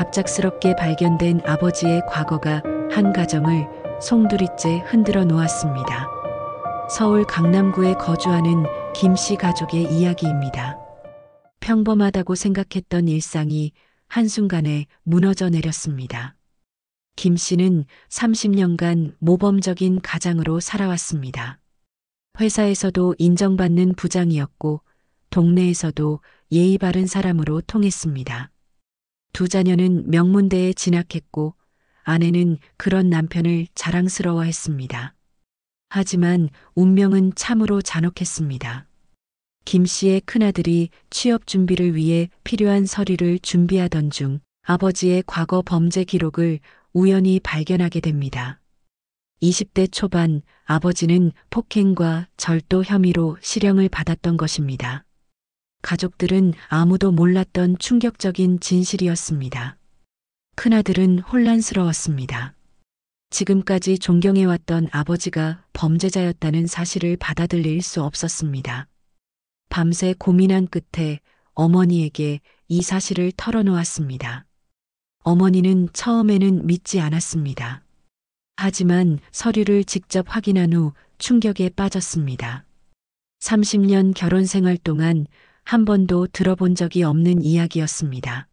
갑작스럽게 발견된 아버지의 과거가 한 가정을 송두리째 흔들어 놓았습니다. 서울 강남구에 거주하는 김 씨 가족의 이야기입니다. 평범하다고 생각했던 일상이 한순간에 무너져 내렸습니다. 김 씨는 30년간 모범적인 가장으로 살아왔습니다. 회사에서도 인정받는 부장이었고 동네에서도 예의 바른 사람으로 통했습니다. 두 자녀는 명문대에 진학했고 아내는 그런 남편을 자랑스러워했습니다. 하지만 운명은 참으로 잔혹했습니다. 김 씨의 큰아들이 취업 준비를 위해 필요한 서류를 준비하던 중 아버지의 과거 범죄 기록을 우연히 발견하게 됩니다. 20대 초반 아버지는 폭행과 절도 혐의로 실형을 받았던 것입니다. 가족들은 아무도 몰랐던 충격적인 진실이었습니다. 큰아들은 혼란스러웠습니다. 지금까지 존경해왔던 아버지가 범죄자였다는 사실을 받아들일 수 없었습니다. 밤새 고민한 끝에 어머니에게 이 사실을 털어놓았습니다. 어머니는 처음에는 믿지 않았습니다. 하지만 서류를 직접 확인한 후 충격에 빠졌습니다. 30년 결혼 생활 동안 한 번도 들어본 적이 없는 이야기였습니다.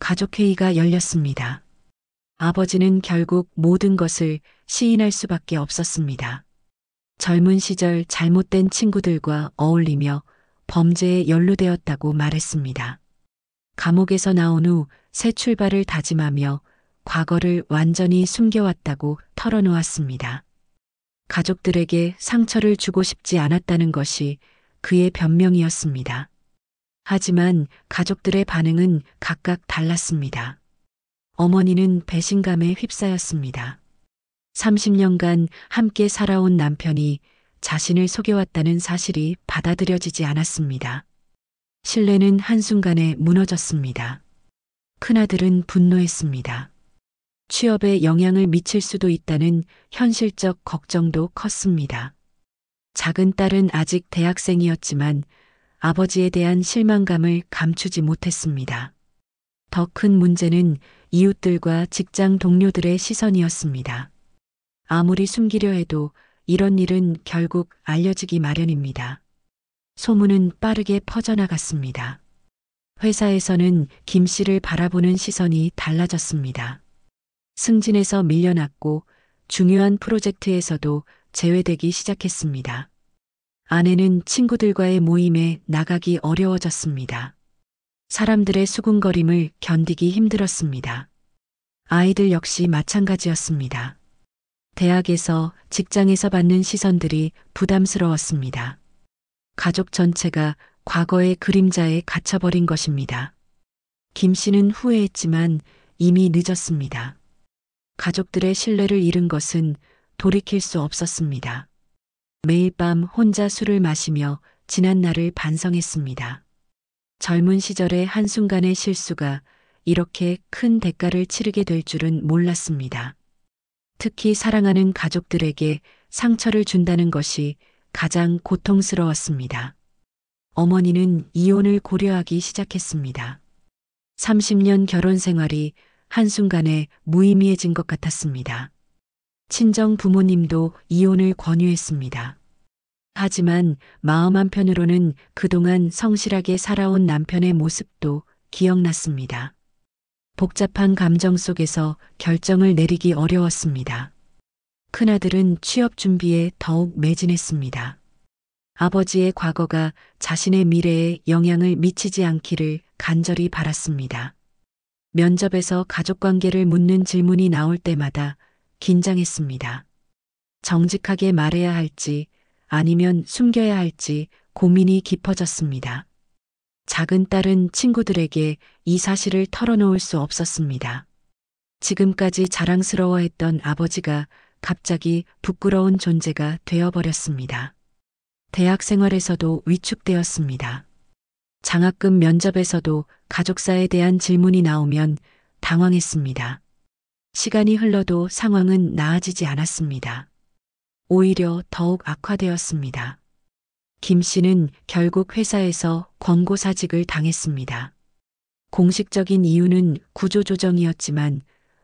가족회의가 열렸습니다. 아버지는 결국 모든 것을 시인할 수밖에 없었습니다. 젊은 시절 잘못된 친구들과 어울리며 범죄에 연루되었다고 말했습니다. 감옥에서 나온 후 새 출발을 다짐하며 과거를 완전히 숨겨왔다고 털어놓았습니다. 가족들에게 상처를 주고 싶지 않았다는 것이 그의 변명이었습니다. 하지만 가족들의 반응은 각각 달랐습니다. 어머니는 배신감에 휩싸였습니다. 30년간 함께 살아온 남편이 자신을 속여왔다는 사실이 받아들여지지 않았습니다. 신뢰는 한순간에 무너졌습니다. 큰아들은 분노했습니다. 취업에 영향을 미칠 수도 있다는 현실적 걱정도 컸습니다. 작은 딸은 아직 대학생이었지만 아버지에 대한 실망감을 감추지 못했습니다. 더 큰 문제는 이웃들과 직장 동료들의 시선이었습니다. 아무리 숨기려 해도 이런 일은 결국 알려지기 마련입니다. 소문은 빠르게 퍼져나갔습니다. 회사에서는 김 씨를 바라보는 시선이 달라졌습니다. 승진에서 밀려났고 중요한 프로젝트에서도 제외되기 시작했습니다. 아내는 친구들과의 모임에 나가기 어려워졌습니다. 사람들의 수군거림을 견디기 힘들었습니다. 아이들 역시 마찬가지였습니다. 대학에서, 직장에서 받는 시선들이 부담스러웠습니다. 가족 전체가 과거의 그림자에 갇혀버린 것입니다. 김 씨는 후회했지만 이미 늦었습니다. 가족들의 신뢰를 잃은 것은 돌이킬 수 없었습니다. 매일 밤 혼자 술을 마시며 지난 날을 반성했습니다. 젊은 시절의 한순간의 실수가 이렇게 큰 대가를 치르게 될 줄은 몰랐습니다. 특히 사랑하는 가족들에게 상처를 준다는 것이 가장 고통스러웠습니다. 어머니는 이혼을 고려하기 시작했습니다. 30년 결혼 생활이 한순간에 무의미해진 것 같았습니다. 친정 부모님도 이혼을 권유했습니다. 하지만 마음 한편으로는 그동안 성실하게 살아온 남편의 모습도 기억났습니다. 복잡한 감정 속에서 결정을 내리기 어려웠습니다. 큰아들은 취업 준비에 더욱 매진했습니다. 아버지의 과거가 자신의 미래에 영향을 미치지 않기를 간절히 바랐습니다. 면접에서 가족관계를 묻는 질문이 나올 때마다 긴장했습니다. 정직하게 말해야 할지 아니면 숨겨야 할지 고민이 깊어졌습니다. 작은 딸은 친구들에게 이 사실을 털어놓을 수 없었습니다. 지금까지 자랑스러워했던 아버지가 갑자기 부끄러운 존재가 되어버렸습니다. 대학 생활에서도 위축되었습니다. 장학금 면접에서도 가족사에 대한 질문이 나오면 당황했습니다. 시간이 흘러도 상황은 나아지지 않았습니다. 오히려 더욱 악화되었습니다. 김 씨는 결국 회사에서 권고사직을 당했습니다. 공식적인 이유는 구조조정이었지만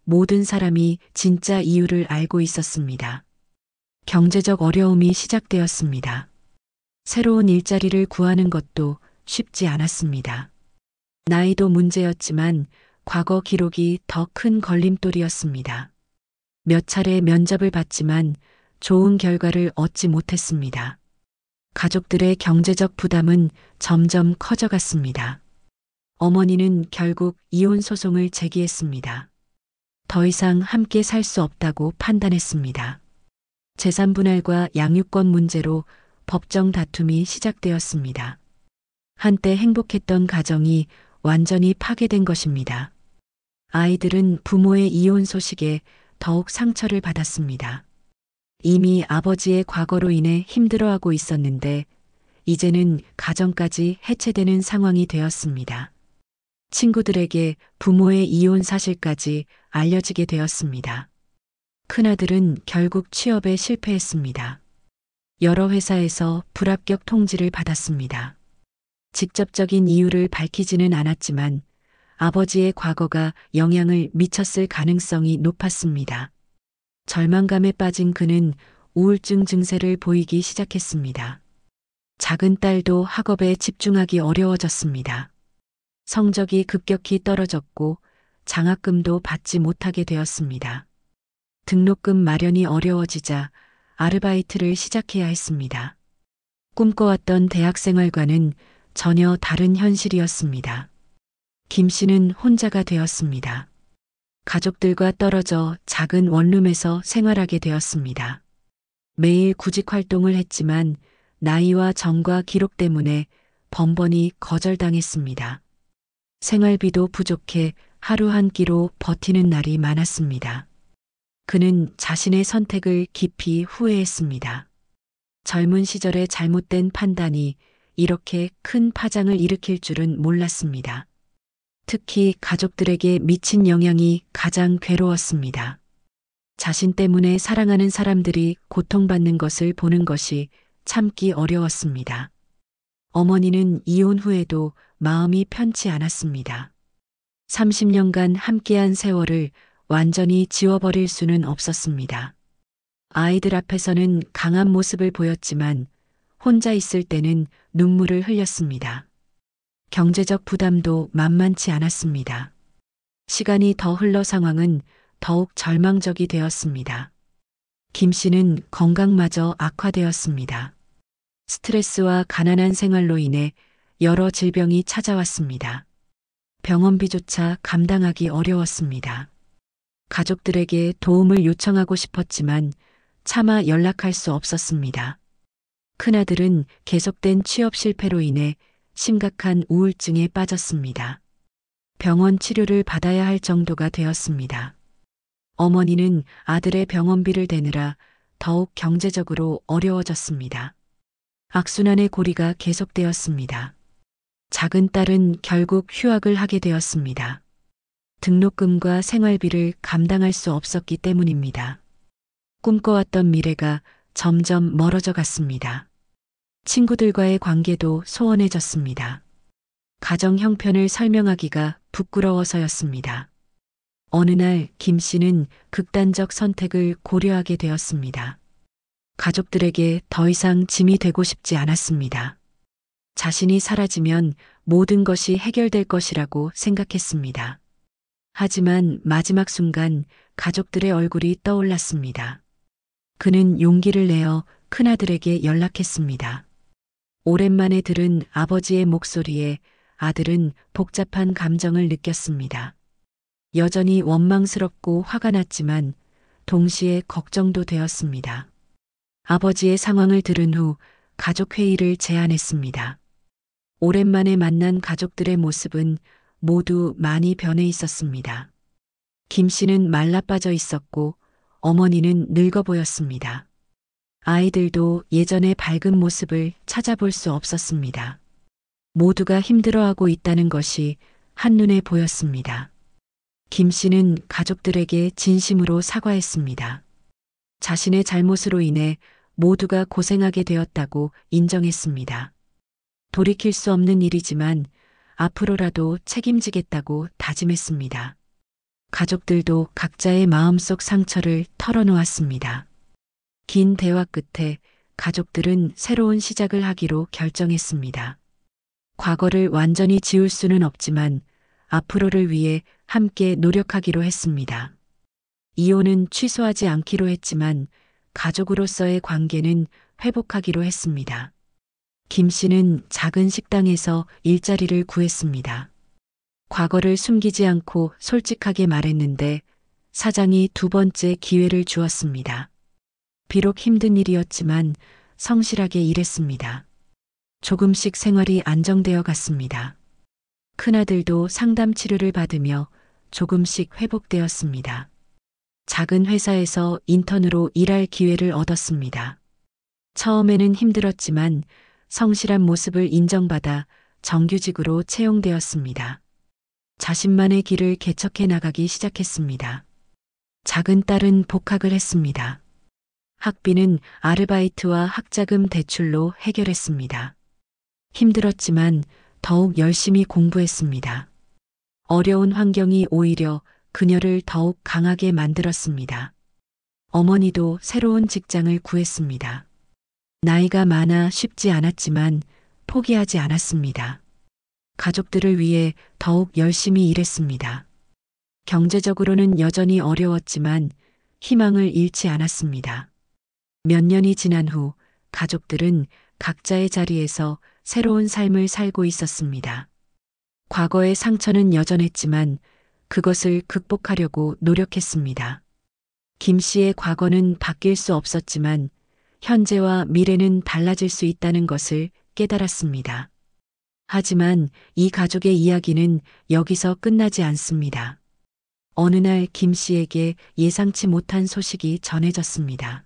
모든 사람이 진짜 이유를 알고 있었습니다. 경제적 어려움이 시작되었습니다. 새로운 일자리를 구하는 것도 쉽지 않았습니다. 나이도 문제였지만 과거 기록이 더 큰 걸림돌이었습니다. 몇 차례 면접을 봤지만 좋은 결과를 얻지 못했습니다. 가족들의 경제적 부담은 점점 커져갔습니다. 어머니는 결국 이혼 소송을 제기했습니다. 더 이상 함께 살 수 없다고 판단했습니다. 재산 분할과 양육권 문제로 법정 다툼이 시작되었습니다. 한때 행복했던 가정이 완전히 파괴된 것입니다. 아이들은 부모의 이혼 소식에 더욱 상처를 받았습니다. 이미 아버지의 과거로 인해 힘들어하고 있었는데 이제는 가정까지 해체되는 상황이 되었습니다. 친구들에게 부모의 이혼 사실까지 알려지게 되었습니다. 큰아들은 결국 취업에 실패했습니다. 여러 회사에서 불합격 통지를 받았습니다. 직접적인 이유를 밝히지는 않았지만 아버지의 과거가 영향을 미쳤을 가능성이 높았습니다. 절망감에 빠진 그는 우울증 증세를 보이기 시작했습니다. 작은 딸도 학업에 집중하기 어려워졌습니다. 성적이 급격히 떨어졌고 장학금도 받지 못하게 되었습니다. 등록금 마련이 어려워지자 아르바이트를 시작해야 했습니다. 꿈꿔왔던 대학 생활과는 전혀 다른 현실이었습니다. 김 씨는 혼자가 되었습니다. 가족들과 떨어져 작은 원룸에서 생활하게 되었습니다. 매일 구직 활동을 했지만 나이와 정과 기록 때문에 번번이 거절당했습니다. 생활비도 부족해 하루 한 끼로 버티는 날이 많았습니다. 그는 자신의 선택을 깊이 후회했습니다. 젊은 시절의 잘못된 판단이 이렇게 큰 파장을 일으킬 줄은 몰랐습니다. 특히 가족들에게 미친 영향이 가장 괴로웠습니다. 자신 때문에 사랑하는 사람들이 고통받는 것을 보는 것이 참기 어려웠습니다. 어머니는 이혼 후에도 마음이 편치 않았습니다. 30년간 함께한 세월을 완전히 지워버릴 수는 없었습니다. 아이들 앞에서는 강한 모습을 보였지만 혼자 있을 때는 눈물을 흘렸습니다. 경제적 부담도 만만치 않았습니다. 시간이 더 흘러 상황은 더욱 절망적이 되었습니다. 김 씨는 건강마저 악화되었습니다. 스트레스와 가난한 생활로 인해 여러 질병이 찾아왔습니다. 병원비조차 감당하기 어려웠습니다. 가족들에게 도움을 요청하고 싶었지만 차마 연락할 수 없었습니다. 큰아들은 계속된 취업 실패로 인해 심각한 우울증에 빠졌습니다. 병원 치료를 받아야 할 정도가 되었습니다. 어머니는 아들의 병원비를 대느라 더욱 경제적으로 어려워졌습니다. 악순환의 고리가 계속되었습니다. 작은 딸은 결국 휴학을 하게 되었습니다. 등록금과 생활비를 감당할 수 없었기 때문입니다. 꿈꿔왔던 미래가 점점 멀어져 갔습니다. 친구들과의 관계도 소원해졌습니다. 가정 형편을 설명하기가 부끄러워서였습니다. 어느 날 김 씨는 극단적 선택을 고려하게 되었습니다. 가족들에게 더 이상 짐이 되고 싶지 않았습니다. 자신이 사라지면 모든 것이 해결될 것이라고 생각했습니다. 하지만 마지막 순간 가족들의 얼굴이 떠올랐습니다. 그는 용기를 내어 큰아들에게 연락했습니다. 오랜만에 들은 아버지의 목소리에 아들은 복잡한 감정을 느꼈습니다. 여전히 원망스럽고 화가 났지만 동시에 걱정도 되었습니다. 아버지의 상황을 들은 후 가족회의를 제안했습니다. 오랜만에 만난 가족들의 모습은 모두 많이 변해 있었습니다. 김 씨는 말라빠져 있었고 어머니는 늙어 보였습니다. 아이들도 예전의 밝은 모습을 찾아볼 수 없었습니다. 모두가 힘들어하고 있다는 것이 한눈에 보였습니다. 김 씨는 가족들에게 진심으로 사과했습니다. 자신의 잘못으로 인해 모두가 고생하게 되었다고 인정했습니다. 돌이킬 수 없는 일이지만 앞으로라도 책임지겠다고 다짐했습니다. 가족들도 각자의 마음속 상처를 털어놓았습니다. 긴 대화 끝에 가족들은 새로운 시작을 하기로 결정했습니다. 과거를 완전히 지울 수는 없지만 앞으로를 위해 함께 노력하기로 했습니다. 이혼은 취소하지 않기로 했지만 가족으로서의 관계는 회복하기로 했습니다. 김 씨는 작은 식당에서 일자리를 구했습니다. 과거를 숨기지 않고 솔직하게 말했는데 사장이 두 번째 기회를 주었습니다. 비록 힘든 일이었지만 성실하게 일했습니다. 조금씩 생활이 안정되어 갔습니다. 큰아들도 상담 치료를 받으며 조금씩 회복되었습니다. 작은 회사에서 인턴으로 일할 기회를 얻었습니다. 처음에는 힘들었지만 성실한 모습을 인정받아 정규직으로 채용되었습니다. 자신만의 길을 개척해 나가기 시작했습니다. 작은 딸은 복학을 했습니다. 학비는 아르바이트와 학자금 대출로 해결했습니다. 힘들었지만 더욱 열심히 공부했습니다. 어려운 환경이 오히려 그녀를 더욱 강하게 만들었습니다. 어머니도 새로운 직장을 구했습니다. 나이가 많아 쉽지 않았지만 포기하지 않았습니다. 가족들을 위해 더욱 열심히 일했습니다. 경제적으로는 여전히 어려웠지만 희망을 잃지 않았습니다. 몇 년이 지난 후 가족들은 각자의 자리에서 새로운 삶을 살고 있었습니다. 과거의 상처는 여전했지만 그것을 극복하려고 노력했습니다. 김 씨의 과거는 바뀔 수 없었지만 현재와 미래는 달라질 수 있다는 것을 깨달았습니다. 하지만 이 가족의 이야기는 여기서 끝나지 않습니다. 어느 날 김 씨에게 예상치 못한 소식이 전해졌습니다.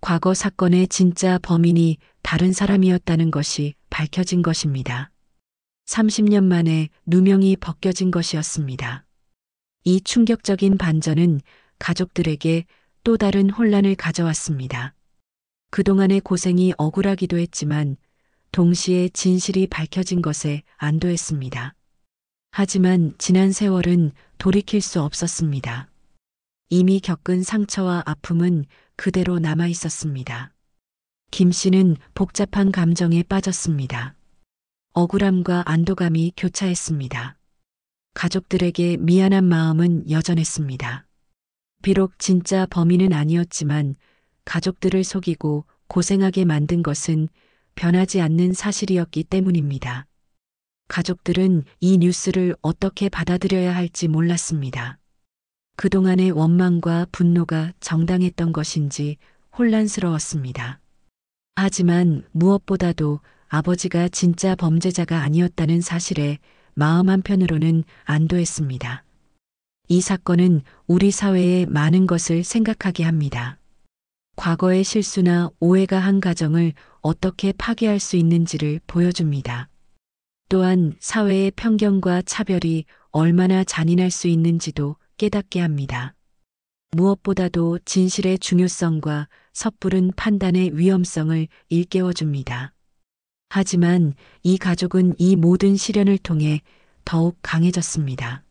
과거 사건의 진짜 범인이 다른 사람이었다는 것이 밝혀진 것입니다. 30년 만에 누명이 벗겨진 것이었습니다. 이 충격적인 반전은 가족들에게 또 다른 혼란을 가져왔습니다. 그동안의 고생이 억울하기도 했지만 동시에 진실이 밝혀진 것에 안도했습니다. 하지만 지난 세월은 돌이킬 수 없었습니다. 이미 겪은 상처와 아픔은 그대로 남아 있었습니다. 김 씨는 복잡한 감정에 빠졌습니다. 억울함과 안도감이 교차했습니다. 가족들에게 미안한 마음은 여전했습니다. 비록 진짜 범인은 아니었지만 가족들을 속이고 고생하게 만든 것은 변하지 않는 사실이었기 때문입니다. 가족들은 이 뉴스를 어떻게 받아들여야 할지 몰랐습니다. 그동안의 원망과 분노가 정당했던 것인지 혼란스러웠습니다. 하지만 무엇보다도 아버지가 진짜 범죄자가 아니었다는 사실에 마음 한편으로는 안도했습니다. 이 사건은 우리 사회의 많은 것을 생각하게 합니다. 과거의 실수나 오해가 한 가정을 어떻게 파괴할 수 있는지를 보여줍니다. 또한 사회의 편견과 차별이 얼마나 잔인할 수 있는지도 깨닫게 합니다. 무엇보다도 진실의 중요성과 섣부른 판단의 위험성을 일깨워줍니다. 하지만 이 가족은 이 모든 시련을 통해 더욱 강해졌습니다.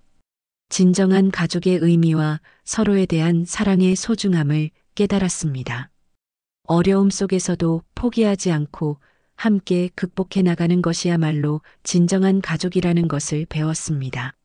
진정한 가족의 의미와 서로에 대한 사랑의 소중함을 깨달았습니다. 어려움 속에서도 포기하지 않고 함께 극복해 나가는 것이야말로 진정한 가족이라는 것을 배웠습니다.